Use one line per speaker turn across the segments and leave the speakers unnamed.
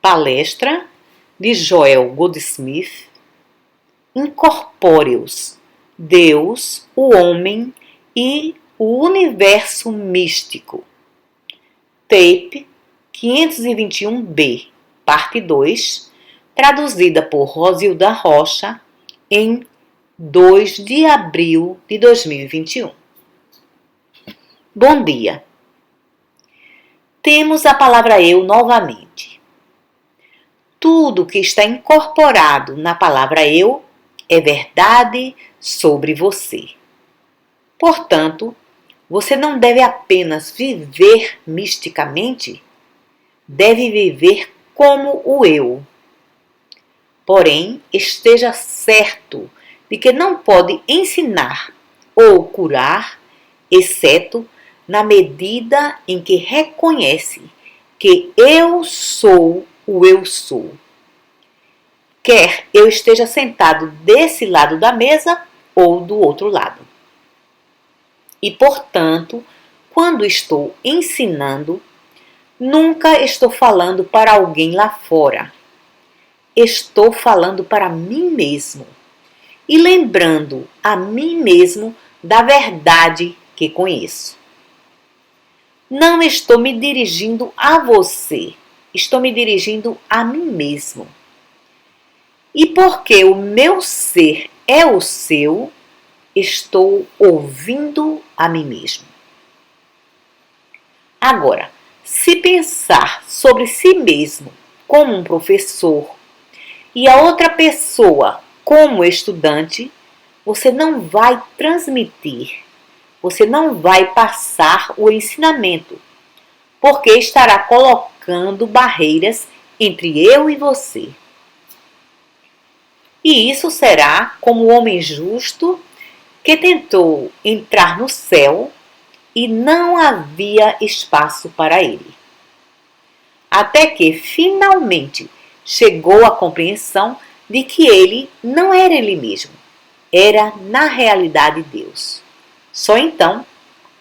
Palestra de Joel Goldsmith, Incorpóreos, Deus, o homem e o universo místico. Tape 521B, parte 2, traduzida por Rosilda Rocha em 2 de abril de 2021. Bom dia. Temos a palavra eu novamente. Tudo que está incorporado na palavra eu é verdade sobre você. Portanto, você não deve apenas viver misticamente, deve viver como o eu. Porém, esteja certo de que não pode ensinar ou curar, exceto na medida em que reconhece que eu sou o eu sou. Quer eu esteja sentado desse lado da mesa ou do outro lado. E, portanto, quando estou ensinando, nunca estou falando para alguém lá fora. Estou falando para mim mesmo e lembrando a mim mesmo da verdade que conheço. Não estou me dirigindo a você, estou me dirigindo a mim mesmo. E porque o meu ser é o seu, estou ouvindo a mim mesmo. Agora, se pensar sobre si mesmo como um professor e a outra pessoa como estudante, você não vai transmitir, você não vai passar o ensinamento, porque estará colocando barreiras entre eu e você. E isso será como o homem justo que tentou entrar no céu e não havia espaço para ele. Até que finalmente chegou à compreensão de que ele não era ele mesmo, era na realidade Deus. Só então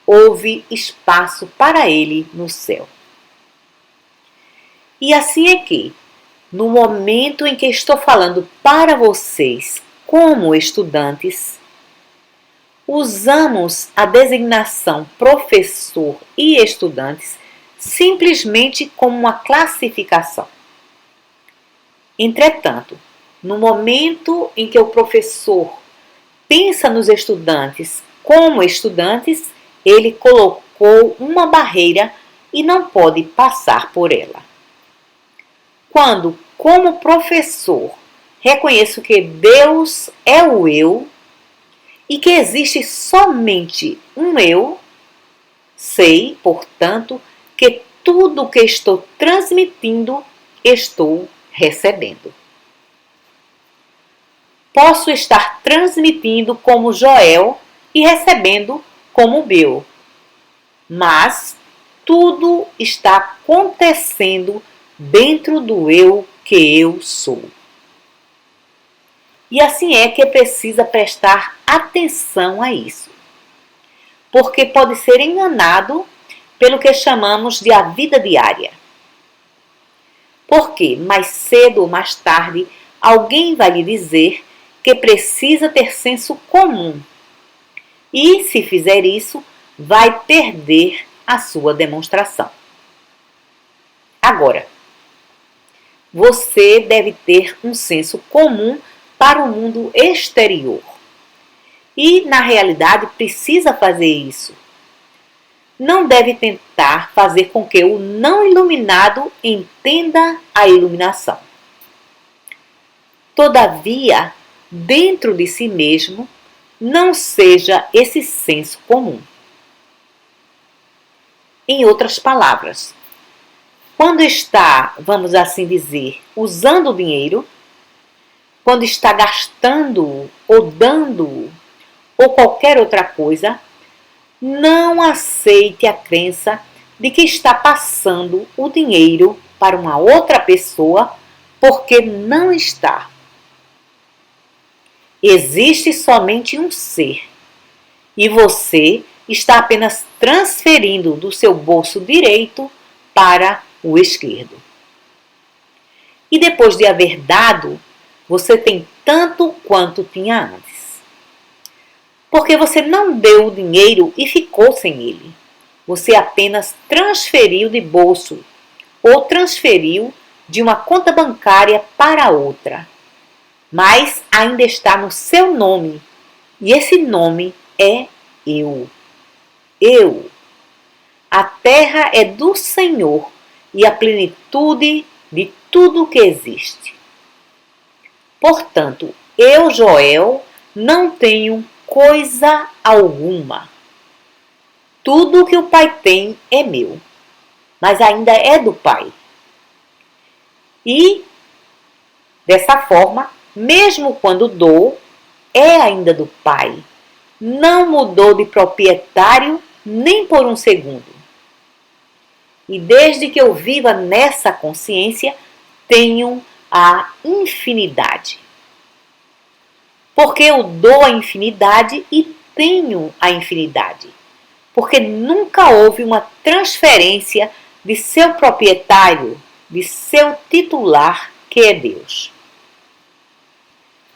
houve espaço para ele no céu. E assim é que, no momento em que estou falando para vocês como estudantes, usamos a designação professor e estudantes simplesmente como uma classificação. Entretanto, no momento em que o professor pensa nos estudantes como estudantes, ele colocou uma barreira e não pode passar por ela. Quando, como professor, reconheço que Deus é o eu e que existe somente um eu, sei, portanto, que tudo o que estou transmitindo, estou recebendo. Posso estar transmitindo como Joel e recebendo como Bill, mas tudo está acontecendo dentro do eu que eu sou. E assim é que precisa prestar atenção a isso, porque pode ser enganado pelo que chamamos de a vida diária. Porque mais cedo ou mais tarde alguém vai lhe dizer que precisa ter senso comum. E, se fizer isso, vai perder a sua demonstração. Agora, você deve ter um senso comum para o mundo exterior. E, na realidade, precisa fazer isso. Não deve tentar fazer com que o não iluminado entenda a iluminação. Todavia, dentro de si mesmo, não seja esse senso comum. Em outras palavras, quando está, vamos assim dizer, usando o dinheiro, quando está gastando ou dando ou qualquer outra coisa, não aceite a crença de que está passando o dinheiro para uma outra pessoa, porque não está. Existe somente um ser, e você está apenas transferindo do seu bolso direito para o esquerdo. E depois de haver dado, você tem tanto quanto tinha antes. Porque você não deu o dinheiro e ficou sem ele. Você apenas transferiu de bolso ou transferiu de uma conta bancária para outra. Mas ainda está no seu nome. E esse nome é eu. Eu. A terra é do Senhor e a plenitude de tudo que existe. Portanto, eu, Joel, não tenho coisa alguma. Tudo o que o Pai tem é meu, mas ainda é do Pai. E, dessa forma, mesmo quando dou, é ainda do Pai. Não mudou de proprietário nem por um segundo. E desde que eu viva nessa consciência, tenho a infinidade. Porque eu dou a infinidade e tenho a infinidade. Porque nunca houve uma transferência de seu proprietário, de seu titular, que é Deus.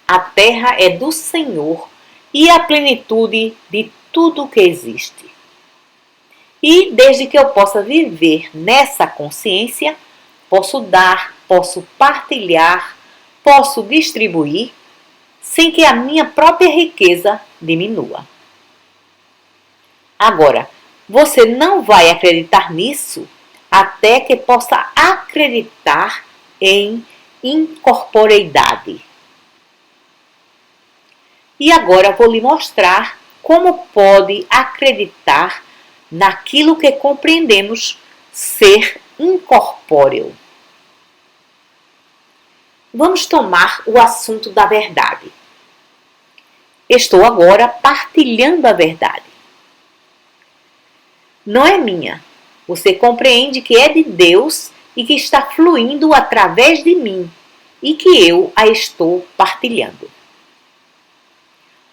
A terra é do Senhor e a plenitude de tudo que existe. E desde que eu possa viver nessa consciência, posso dar, posso partilhar, posso distribuir, sem que a minha própria riqueza diminua. Agora, você não vai acreditar nisso até que possa acreditar em incorporeidade. E agora vou lhe mostrar como pode acreditar naquilo que compreendemos ser incorpóreo. Vamos tomar o assunto da verdade. Estou agora partilhando a verdade. Não é minha. Você compreende que é de Deus e que está fluindo através de mim e que eu a estou partilhando.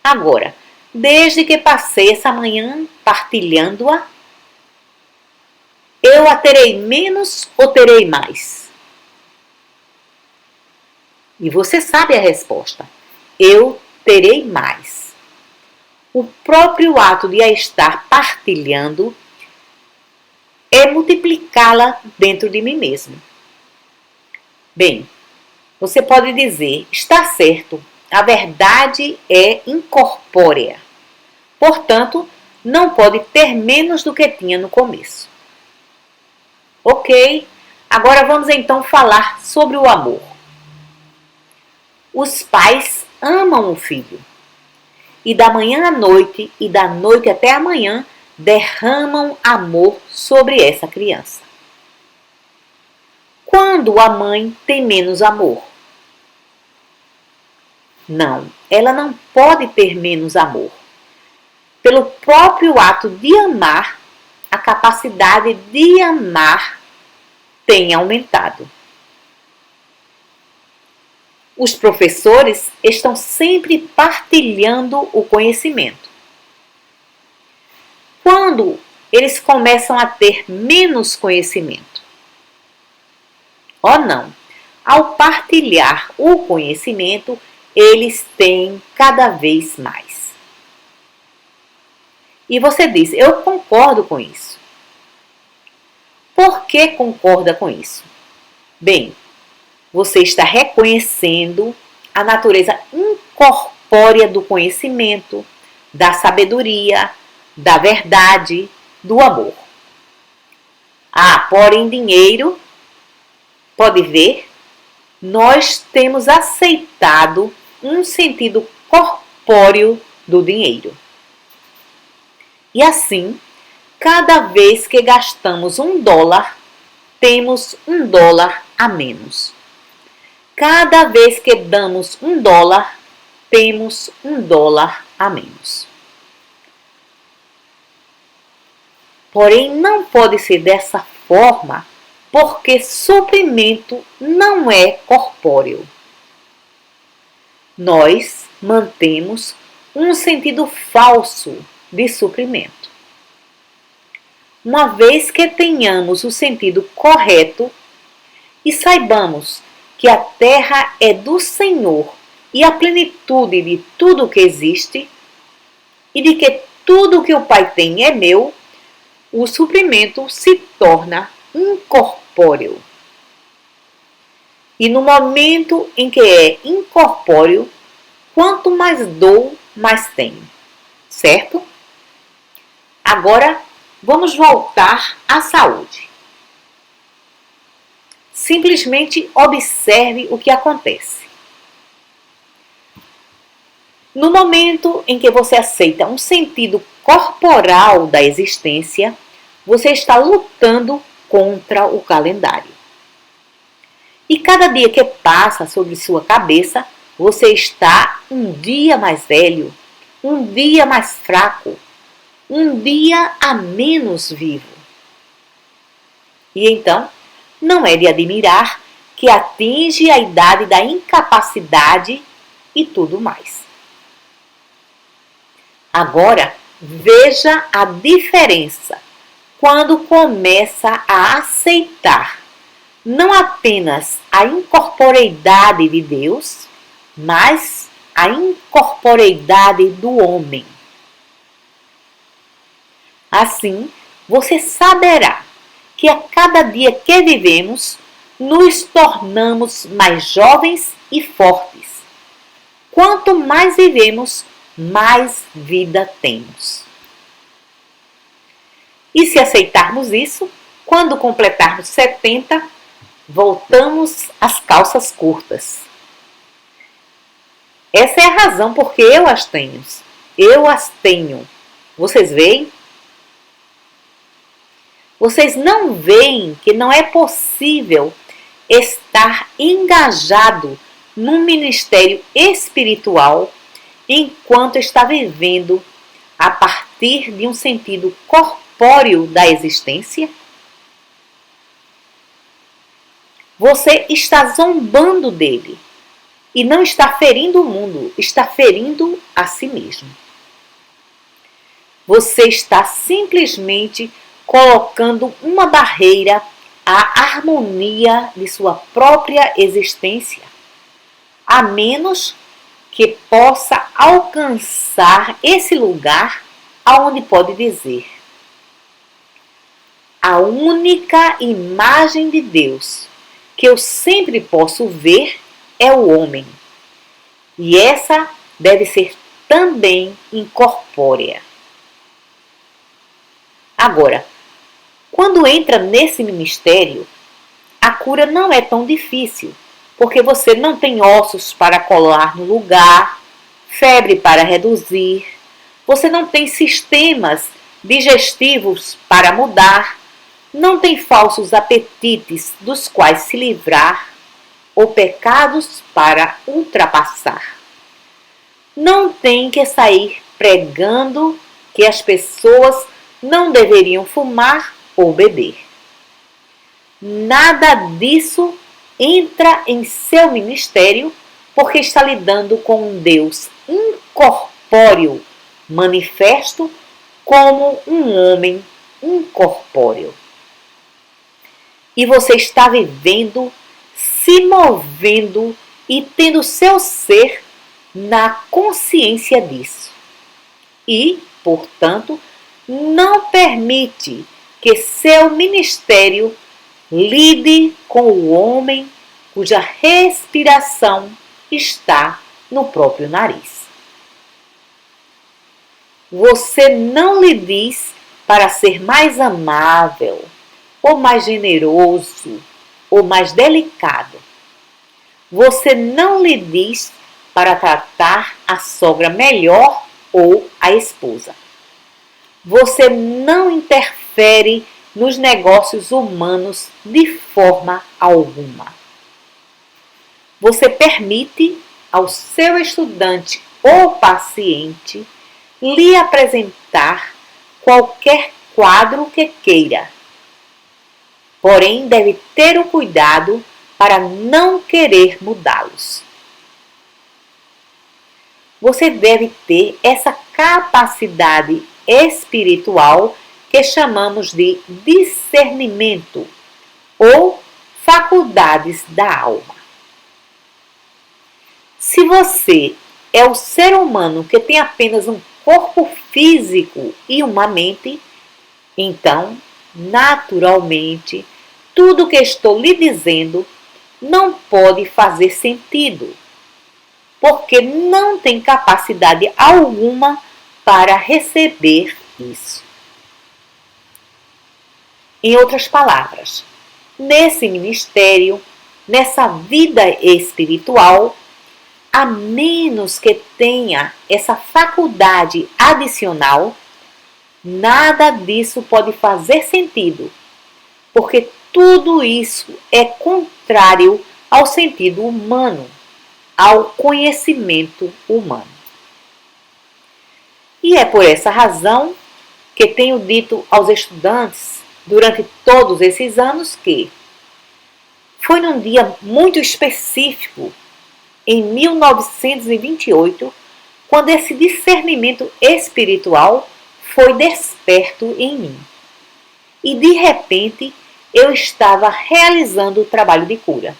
Agora, desde que passei essa manhã partilhando-a, eu a terei menos ou terei mais? E você sabe a resposta. Eu terei mais. O próprio ato de a estar partilhando é multiplicá-la dentro de mim mesmo. Bem, você pode dizer, está certo, a verdade é incorpórea. Portanto, não pode ter menos do que tinha no começo. Ok, agora vamos então falar sobre o amor. Os pais amam o filho. E da manhã à noite e da noite até a manhã derramam amor sobre essa criança. Quando a mãe tem menos amor? Não, ela não pode ter menos amor. Pelo próprio ato de amar, a capacidade de amar tem aumentado. Os professores estão sempre partilhando o conhecimento. Quando eles começam a ter menos conhecimento? Oh, não! Ao partilhar o conhecimento, eles têm cada vez mais. E você diz, eu concordo com isso. Por que concorda com isso? Bem, você está reconhecendo a natureza incorpórea do conhecimento, da sabedoria, da verdade, do amor. Ah, porém dinheiro, pode ver, nós temos aceitado um sentido corpóreo do dinheiro. E assim, cada vez que gastamos $1, temos $1 a menos. Cada vez que damos $1, temos $1 a menos. Porém, não pode ser dessa forma, porque suprimento não é corpóreo. Nós mantemos um sentido falso de suprimento. Uma vez que tenhamos o sentido correto e saibamos que a terra é do Senhor e a plenitude de tudo o que existe, e de que tudo o que o Pai tem é meu, o suprimento se torna incorpóreo. E no momento em que é incorpóreo, quanto mais dou, mais tenho. Certo? Agora, vamos voltar à saúde. Simplesmente observe o que acontece. No momento em que você aceita um sentido corporal da existência, você está lutando contra o calendário. E cada dia que passa sobre sua cabeça, você está um dia mais velho, um dia mais fraco, um dia a menos vivo. E então, não é de admirar que atinge a idade da incapacidade e tudo mais. Agora, veja a diferença quando começa a aceitar não apenas a incorporeidade de Deus, mas a incorporeidade do homem. Assim, você saberá que a cada dia que vivemos, nos tornamos mais jovens e fortes. Quanto mais vivemos, mais vida temos. E se aceitarmos isso, quando completarmos 70, voltamos às calças curtas. Essa é a razão porque eu as tenho. Eu as tenho. Vocês veem? Vocês não veem que não é possível estar engajado num ministério espiritual enquanto está vivendo a partir de um sentido corpóreo da existência? Você está zombando dele e não está ferindo o mundo, está ferindo a si mesmo. Você está simplesmente colocando uma barreira à harmonia de sua própria existência, a menos que possa alcançar esse lugar aonde pode dizer: a única imagem de Deus que eu sempre posso ver é o homem, e essa deve ser também incorpórea. Agora, quando entra nesse ministério, a cura não é tão difícil, porque você não tem ossos para colar no lugar, febre para reduzir, você não tem sistemas digestivos para mudar, não tem falsos apetites dos quais se livrar, ou pecados para ultrapassar. Não tem que sair pregando que as pessoas não deveriam fumar ou beber. Nada disso entra em seu ministério porque está lidando com um Deus incorpóreo, manifesto como um homem incorpóreo. E você está vivendo, se movendo e tendo seu ser na consciência disso. E, portanto, não permite que seu ministério lide com o homem cuja respiração está no próprio nariz. Você não lhe diz para ser mais amável, ou mais generoso, ou mais delicado. Você não lhe diz para tratar a sogra melhor ou a esposa. Você não interfere nos negócios humanos de forma alguma. Você permite ao seu estudante ou paciente lhe apresentar qualquer quadro que queira. Porém, deve ter o cuidado para não querer mudá-los. Você deve ter essa capacidade espiritual que chamamos de discernimento ou faculdades da alma. Se você é o ser humano que tem apenas um corpo físico e uma mente, então, naturalmente, tudo o que estou lhe dizendo não pode fazer sentido, porque não tem capacidade alguma para receber isso. Em outras palavras, nesse ministério, nessa vida espiritual, a menos que tenha essa faculdade adicional, nada disso pode fazer sentido, porque tudo isso é contrário ao sentido humano, ao conhecimento humano. E é por essa razão que tenho dito aos estudantes durante todos esses anos que foi num dia muito específico, em 1928, quando esse discernimento espiritual foi desperto em mim. E de repente eu estava realizando o trabalho de cura.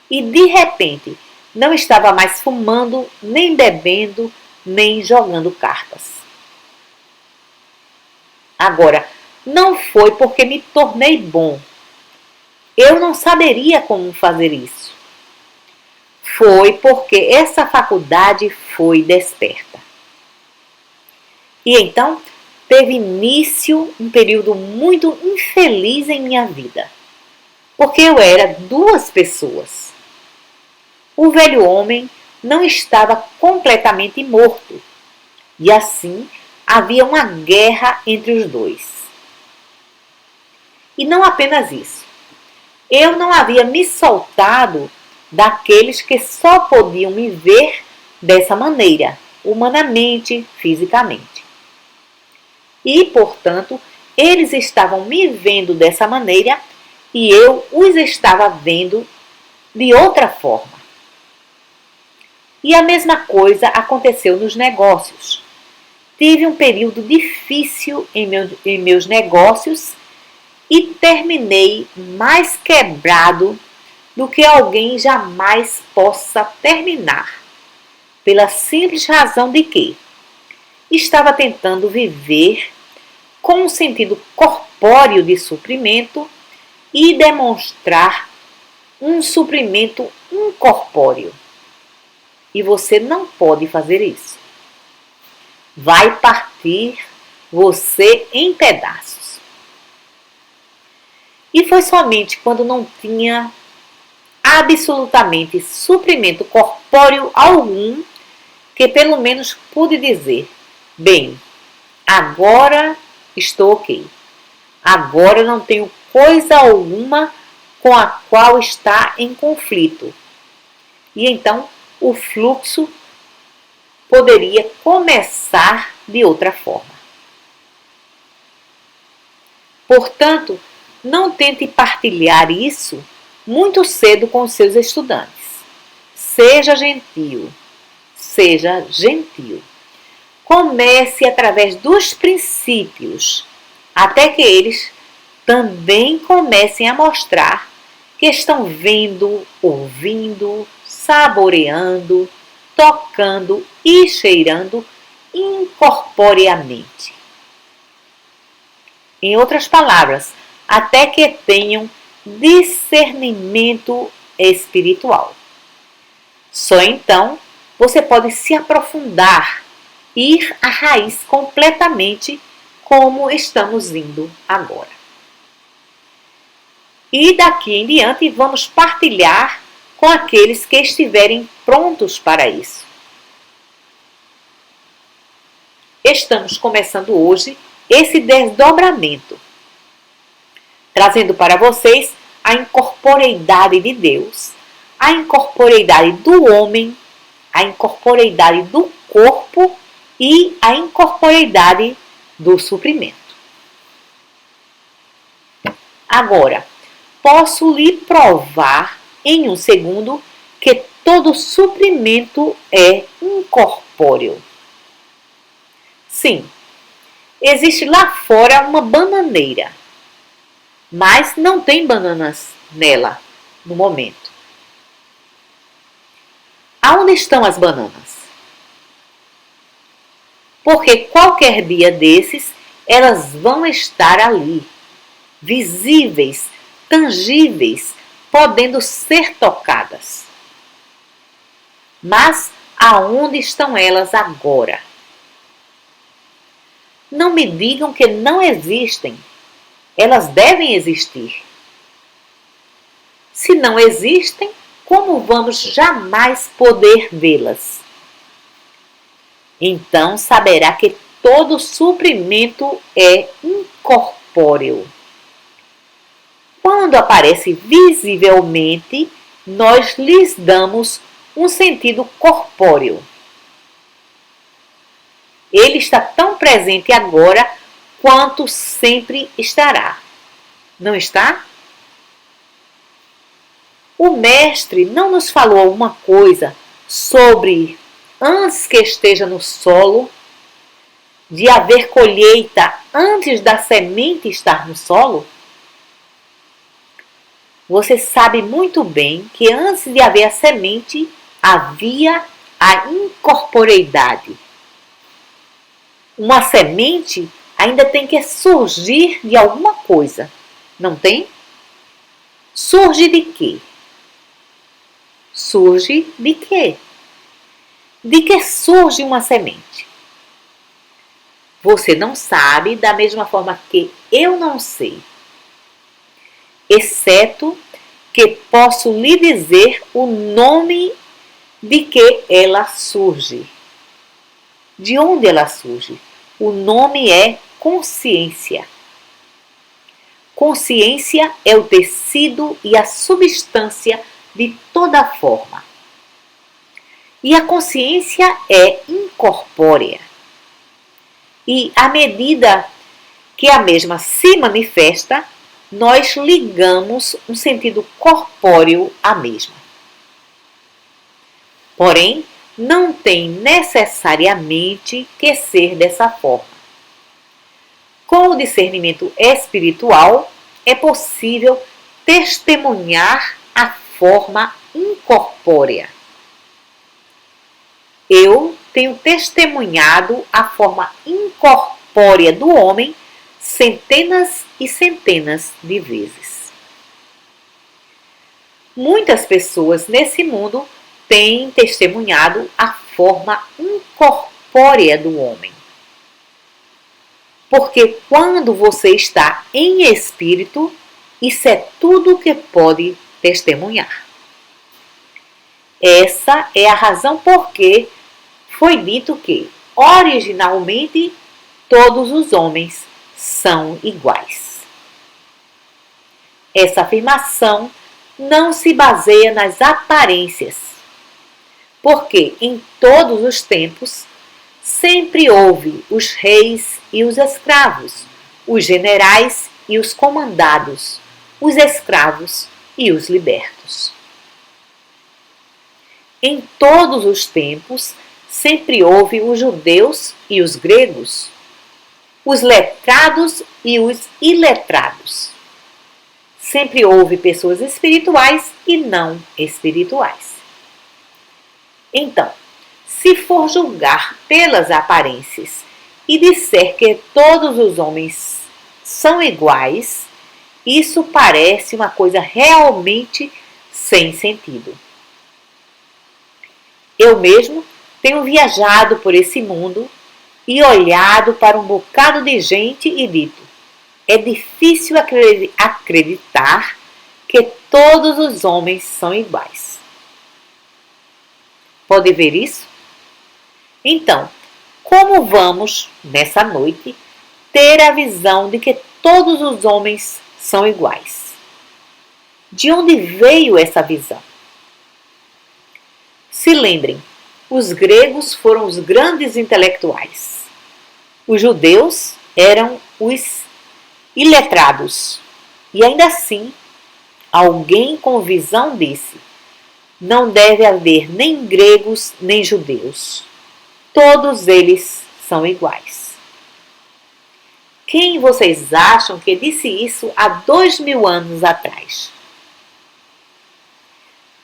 E de repente não estava mais fumando, nem bebendo, nem jogando cartas. Agora, não foi porque me tornei bom. Eu não saberia como fazer isso. Foi porque essa faculdade foi desperta. E então teve início um período muito infeliz em minha vida, porque eu era duas pessoas. O velho homem não estava completamente morto, e assim havia uma guerra entre os dois. E não apenas isso, eu não havia me soltado daqueles que só podiam me ver dessa maneira, humanamente, fisicamente. E, portanto, eles estavam me vendo dessa maneira e eu os estava vendo de outra forma. E a mesma coisa aconteceu nos negócios. Tive um período difícil em meus negócios e terminei mais quebrado do que alguém jamais possa terminar, pela simples razão de que estava tentando viver com um sentido corpóreo de suprimento e demonstrar um suprimento incorpóreo. E você não pode fazer isso. Vai partir você em pedaços. E foi somente quando não tinha absolutamente suprimento corpóreo algum que pelo menos pude dizer: bem, agora estou ok. Agora não tenho coisa alguma com a qual está em conflito. E então o fluxo poderia começar de outra forma. Portanto, não tente partilhar isso muito cedo com os seus estudantes. Seja gentil, seja gentil. Comece através dos princípios, até que eles também comecem a mostrar que estão vendo, ouvindo, saboreando, tocando e cheirando incorporeamente. Em outras palavras, até que tenham discernimento espiritual. Só então você pode se aprofundar, ir à raiz completamente como estamos indo agora. E daqui em diante vamos partilhar com aqueles que estiverem prontos para isso. Estamos começando hoje esse desdobramento, trazendo para vocês a incorporeidade de Deus, a incorporeidade do homem, a incorporeidade do corpo e a incorporeidade do suprimento. Agora, posso lhe provar em um segundo que todo suprimento é incorpóreo. Sim, existe lá fora uma bananeira, mas não tem bananas nela no momento. Aonde estão as bananas? Porque qualquer dia desses, elas vão estar ali, visíveis, tangíveis, podendo ser tocadas. Mas aonde estão elas agora? Não me digam que não existem. Elas devem existir. Se não existem, como vamos jamais poder vê-las? Então saberá que todo suprimento é incorpóreo. Quando aparece visivelmente, nós lhes damos um sentido corpóreo. Ele está tão presente agora quanto sempre estará. Não está? O mestre não nos falou alguma coisa sobre, antes que esteja no solo, de haver colheita antes da semente estar no solo? Você sabe muito bem que antes de haver a semente, havia a incorporeidade. Uma semente ainda tem que surgir de alguma coisa, não tem? Surge de quê? Surge de quê? De que surge uma semente? Você não sabe da mesma forma que eu não sei. Exceto que posso lhe dizer o nome de que ela surge. De onde ela surge? O nome é consciência. Consciência é o tecido e a substância de toda forma. E a consciência é incorpórea. E à medida que a mesma se manifesta, nós ligamos um sentido corpóreo à mesma. Porém, não tem necessariamente que ser dessa forma. Com o discernimento espiritual, é possível testemunhar a forma incorpórea. Eu tenho testemunhado a forma incorpórea do homem centenas e centenas de vezes. Muitas pessoas nesse mundo têm testemunhado a forma incorpórea do homem. Porque quando você está em espírito, isso é tudo que pode testemunhar. Essa é a razão por que foi dito que, originalmente, todos os homens são iguais. Essa afirmação não se baseia nas aparências, porque em todos os tempos sempre houve os reis e os escravos, os generais e os comandados, os escravos e os libertos. Em todos os tempos sempre houve os judeus e os gregos, os letrados e os iletrados. Sempre houve pessoas espirituais e não espirituais. Então, se for julgar pelas aparências e disser que todos os homens são iguais, isso parece uma coisa realmente sem sentido. Eu mesmo tenho viajado por esse mundo e olhado para um bocado de gente e dito: é difícil acreditar que todos os homens são iguais. Pode ver isso? Então, como vamos, nessa noite, ter a visão de que todos os homens são iguais? De onde veio essa visão? Se lembrem, os gregos foram os grandes intelectuais. Os judeus eram os iletrados. E ainda assim, alguém com visão disse: não deve haver nem gregos nem judeus. Todos eles são iguais. Quem vocês acham que disse isso há 2000 anos atrás?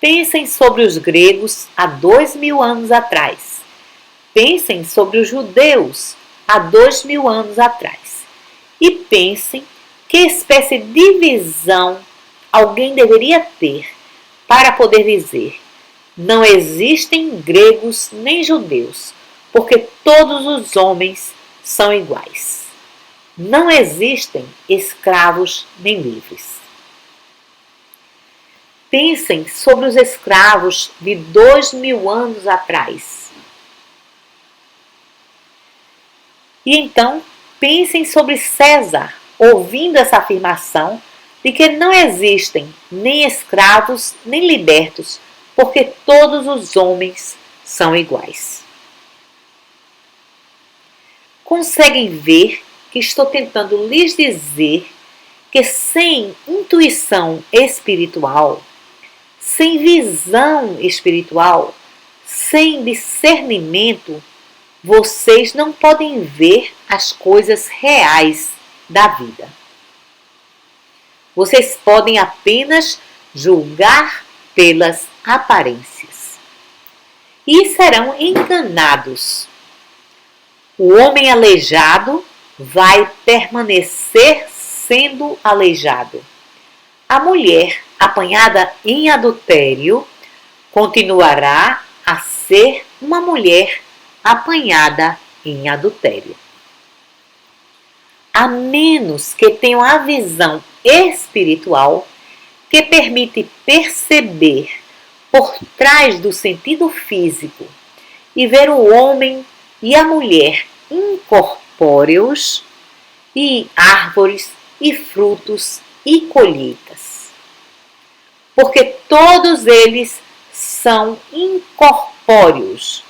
Pensem sobre os gregos há 2000 anos atrás. Pensem sobre os judeus há 2000 anos atrás. E pensem que espécie de visão alguém deveria ter para poder dizer: não existem gregos nem judeus, porque todos os homens são iguais. Não existem escravos nem livres. Pensem sobre os escravos de 2000 anos atrás. E então, pensem sobre César, ouvindo essa afirmação de que não existem nem escravos nem libertos, porque todos os homens são iguais. Conseguem ver que estou tentando lhes dizer que sem intuição espiritual, sem visão espiritual, sem discernimento, vocês não podem ver as coisas reais da vida. Vocês podem apenas julgar pelas aparências e serão enganados. O homem aleijado vai permanecer sendo aleijado. A mulher apanhada em adultério continuará a ser uma mulher apanhada em adultério. A menos que tenham a visão espiritual que permite perceber por trás do sentido físico e ver o homem e a mulher incorpóreos e árvores e frutos e colheitas. Porque todos eles são incorpóreos,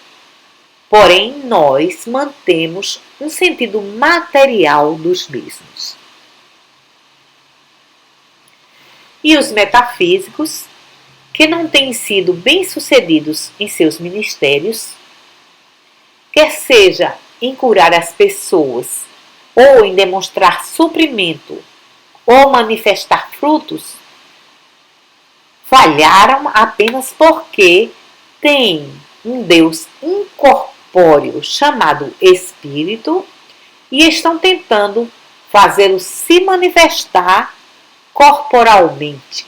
porém nós mantemos um sentido material dos mesmos. E os metafísicos, que não têm sido bem-sucedidos em seus ministérios, quer seja em curar as pessoas, ou em demonstrar suprimento, ou manifestar frutos, falharam apenas porque têm um Deus incorpóreo chamado Espírito e estão tentando fazê-lo se manifestar corporalmente.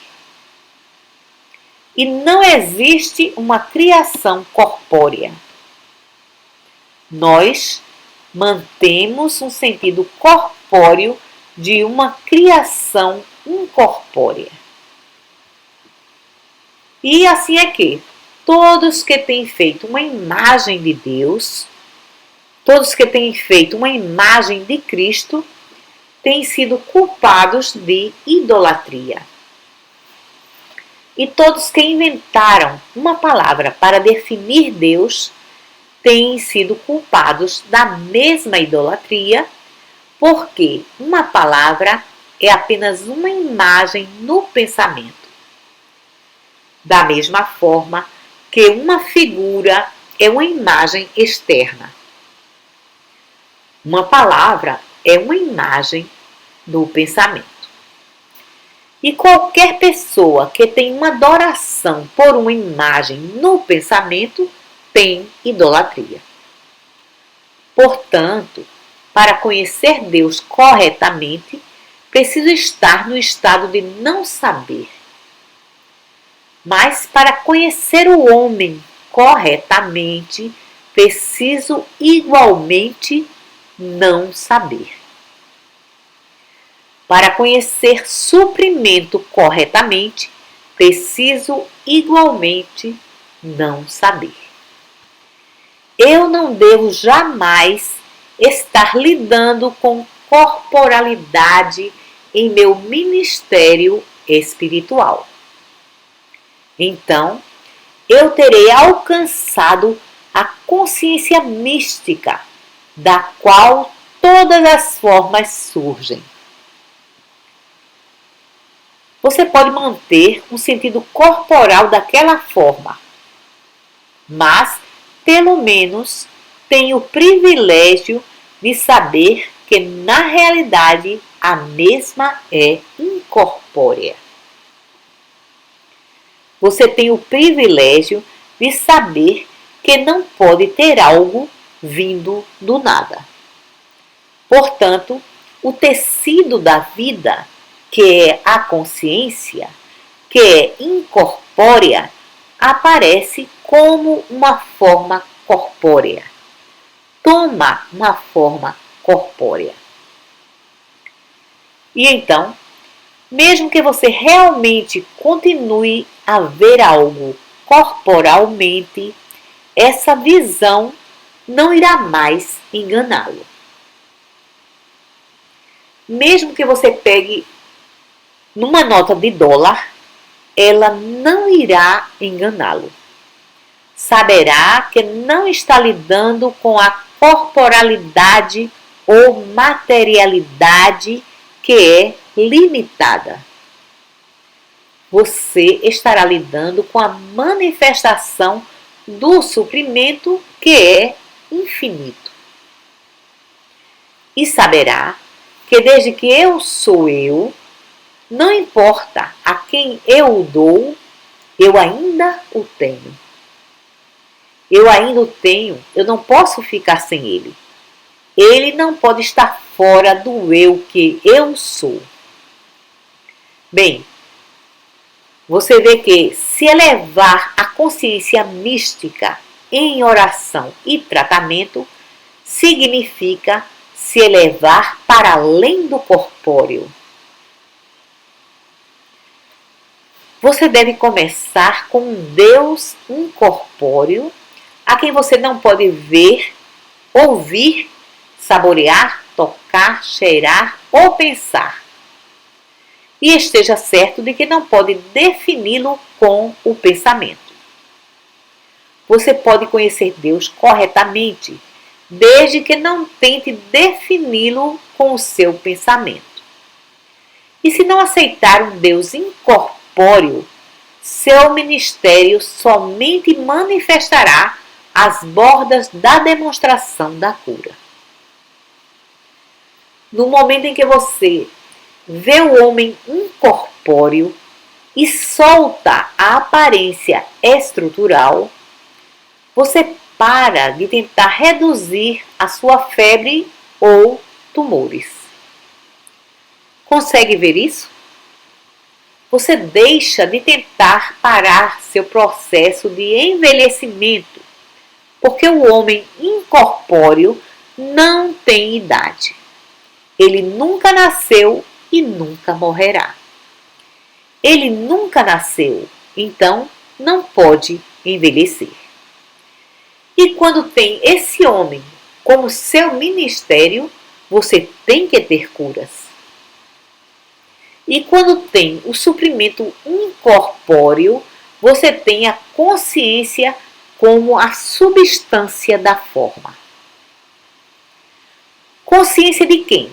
E não existe uma criação corpórea. Nós mantemos um sentido corpóreo de uma criação incorpórea. E assim é que todos que têm feito uma imagem de Deus, todos que têm feito uma imagem de Cristo, têm sido culpados de idolatria. E todos que inventaram uma palavra para definir Deus têm sido culpados da mesma idolatria, porque uma palavra é apenas uma imagem no pensamento. Da mesma forma que uma figura é uma imagem externa. Uma palavra é uma imagem no pensamento. E qualquer pessoa que tem uma adoração por uma imagem no pensamento tem idolatria. Portanto, para conhecer Deus corretamente, preciso estar no estado de não saber. Mas para conhecer o homem corretamente, preciso igualmente não saber. Para conhecer suprimento corretamente, preciso igualmente não saber. Eu não devo jamais estar lidando com corporalidade em meu ministério espiritual. Então, eu terei alcançado a consciência mística, da qual todas as formas surgem. Você pode manter um sentido corporal daquela forma, mas, pelo menos, tem o privilégio de saber que, na realidade, a mesma é incorpórea. Você tem o privilégio de saber que não pode ter algo vindo do nada. Portanto, o tecido da vida, que é a consciência, que é incorpórea, aparece como uma forma corpórea. Toma uma forma corpórea. E então, mesmo que você realmente continue a ver algo corporalmente, essa visão não irá mais enganá-lo. Mesmo que você pegue numa nota de dólar, ela não irá enganá-lo. Saberá que não está lidando com a corporalidade ou materialidade que é limitada. Você estará lidando com a manifestação do suprimento que é infinito. E saberá que desde que eu sou eu, não importa a quem eu o dou, eu ainda o tenho. Eu ainda o tenho, eu não posso ficar sem ele. Ele não pode estar fora do eu que eu sou. Bem, você vê que se elevar a consciência mística em oração e tratamento significa se elevar para além do corpóreo. Você deve começar com um Deus incorpóreo a quem você não pode ver, ouvir, saborear, tocar, cheirar ou pensar. E esteja certo de que não pode defini-lo com o pensamento. Você pode conhecer Deus corretamente, desde que não tente defini-lo com o seu pensamento. E se não aceitar um Deus incorpóreo, seu ministério somente manifestará as bordas da demonstração da cura. No momento em que você vê o homem incorpóreo e solta a aparência estrutural, você para de tentar reduzir a sua febre ou tumores. Consegue ver isso? Você deixa de tentar parar seu processo de envelhecimento, porque o homem incorpóreo não tem idade. Ele nunca nasceu e nunca morrerá. Ele nunca nasceu, então não pode envelhecer. E quando tem esse homem como seu ministério, você tem que ter curas. E quando tem o suprimento incorpóreo, você tem a consciência como a substância da forma. Consciência de quem?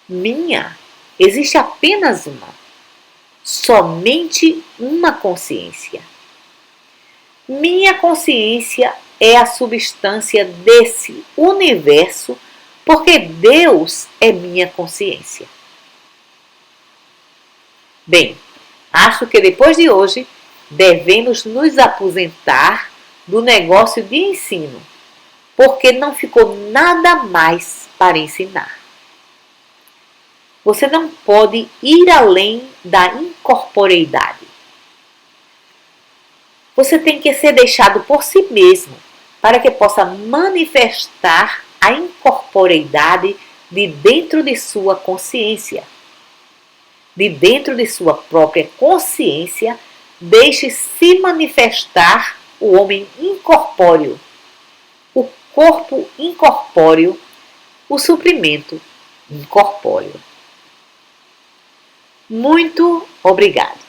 Minha. Existe apenas uma. Somente uma consciência. Minha consciência é a substância desse universo, porque Deus é minha consciência. Bem, acho que depois de hoje devemos nos aposentar do negócio de ensino, porque não ficou nada mais para ensinar. Você não pode ir além da incorporeidade. Você tem que ser deixado por si mesmo para que possa manifestar a incorporeidade de dentro de sua consciência. De dentro de sua própria consciência, deixe se manifestar o homem incorpóreo, o corpo incorpóreo, o suprimento incorpóreo. Muito obrigado.